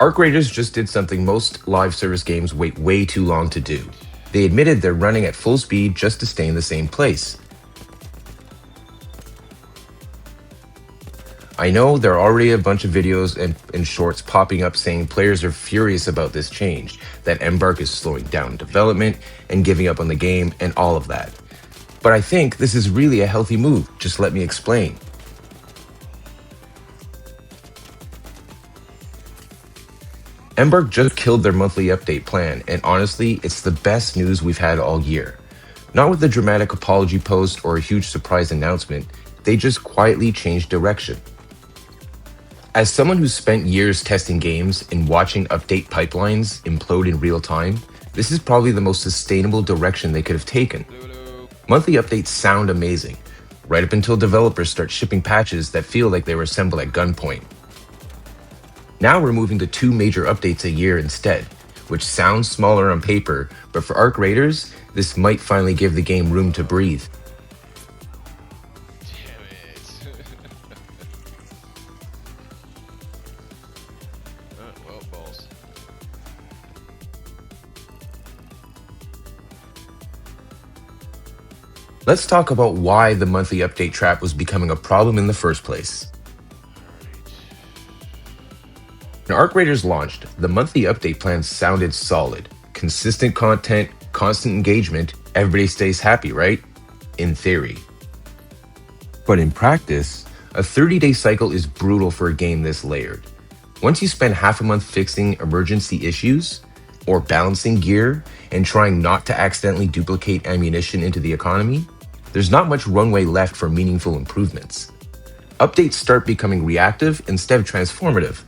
Arc Raiders just did something most live service games wait way too long to do. They admitted they're running at full speed just to stay in the same place. I know there are already a bunch of videos and shorts popping up saying players are furious about this change, that Embark is slowing down development and giving up on the game and all of that. But I think this is really a healthy move. Just let me explain. Embark just killed their monthly update plan, and honestly, it's the best news we've had all year. Not with a dramatic apology post or a huge surprise announcement, they just quietly changed direction. As someone who's spent years testing games and watching update pipelines implode in real time, this is probably the most sustainable direction they could have taken. Monthly updates sound amazing, right up until developers start shipping patches that feel like they were assembled at gunpoint. Now we're moving to 2 major updates a year instead, which sounds smaller on paper, but for Arc Raiders, this might finally give the game room to breathe. Damn it. Well, balls. Let's talk about why the monthly update trap was becoming a problem in the first place. When Arc Raiders launched, the monthly update plan sounded solid. Consistent content, constant engagement, everybody stays happy, right? In theory. But in practice, a 30-day cycle is brutal for a game this layered. Once you spend half a month fixing emergency issues, or balancing gear, and trying not to accidentally duplicate ammunition into the economy, there's not much runway left for meaningful improvements. Updates start becoming reactive instead of transformative.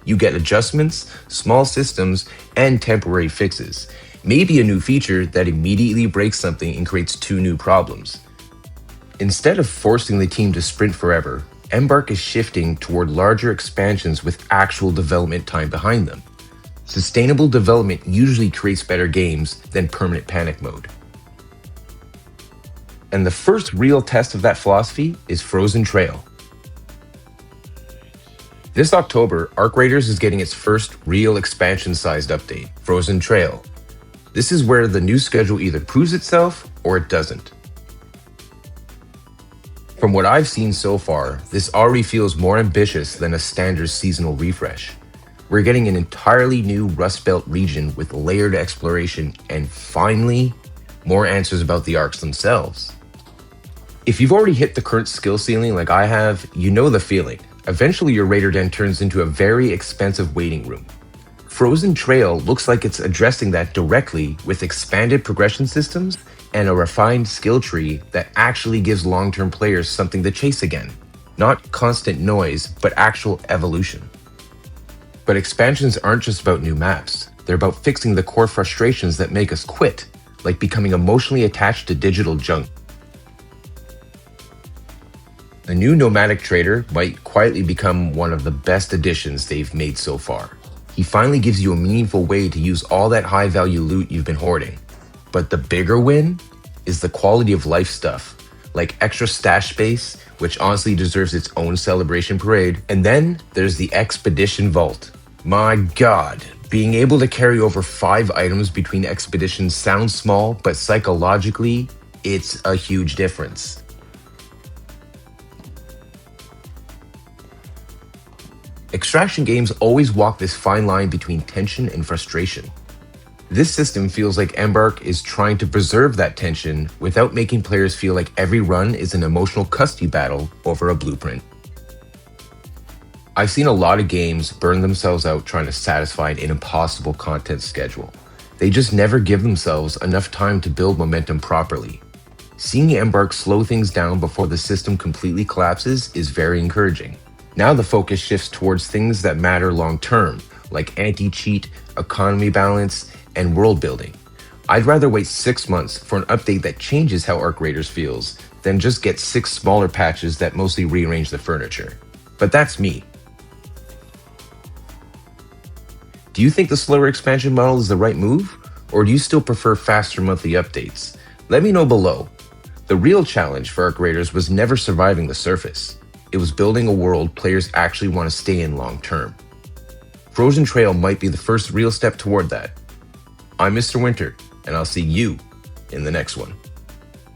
You get adjustments, small systems, and temporary fixes. Maybe a new feature that immediately breaks something and creates 2 new problems. Instead of forcing the team to sprint forever, Embark is shifting toward larger expansions with actual development time behind them. Sustainable development usually creates better games than permanent panic mode. And the first real test of that philosophy is Frozen Trail. This October, Arc Raiders is getting its first real expansion-sized update, Frozen Trail. This is where the new schedule either proves itself or it doesn't. From what I've seen so far, this already feels more ambitious than a standard seasonal refresh. We're getting an entirely new Rust Belt region with layered exploration and finally, more answers about the arcs themselves. If you've already hit the current skill ceiling like I have, you know the feeling. Eventually your Raider Den turns into a very expensive waiting room. Frozen Trail looks like it's addressing that directly with expanded progression systems and a refined skill tree that actually gives long-term players something to chase again. Not constant noise, but actual evolution. But expansions aren't just about new maps. They're about fixing the core frustrations that make us quit, like becoming emotionally attached to digital junk. A new Nomadic trader might quietly become one of the best additions they've made so far. He finally gives you a meaningful way to use all that high-value loot you've been hoarding. But the bigger win is the quality of life stuff, like extra stash space, which honestly deserves its own celebration parade. And then there's the Expedition Vault. My God, being able to carry over 5 items between expeditions sounds small, but psychologically, it's a huge difference. Extraction games always walk this fine line between tension and frustration. This system feels like Embark is trying to preserve that tension without making players feel like every run is an emotional custody battle over a blueprint. I've seen a lot of games burn themselves out trying to satisfy an impossible content schedule. They just never give themselves enough time to build momentum properly. Seeing Embark slow things down before the system completely collapses is very encouraging. Now the focus shifts towards things that matter long-term, like anti-cheat, economy balance, and world building. I'd rather wait 6 months for an update that changes how Arc Raiders feels than just get 6 smaller patches that mostly rearrange the furniture. But that's me. Do you think the slower expansion model is the right move? Or do you still prefer faster monthly updates? Let me know below. The real challenge for Arc Raiders was never surviving the surface. It was building a world players actually want to stay in long term. Frozen Trail might be the first real step toward that. I'm Mr. Winter, and I'll see you in the next one.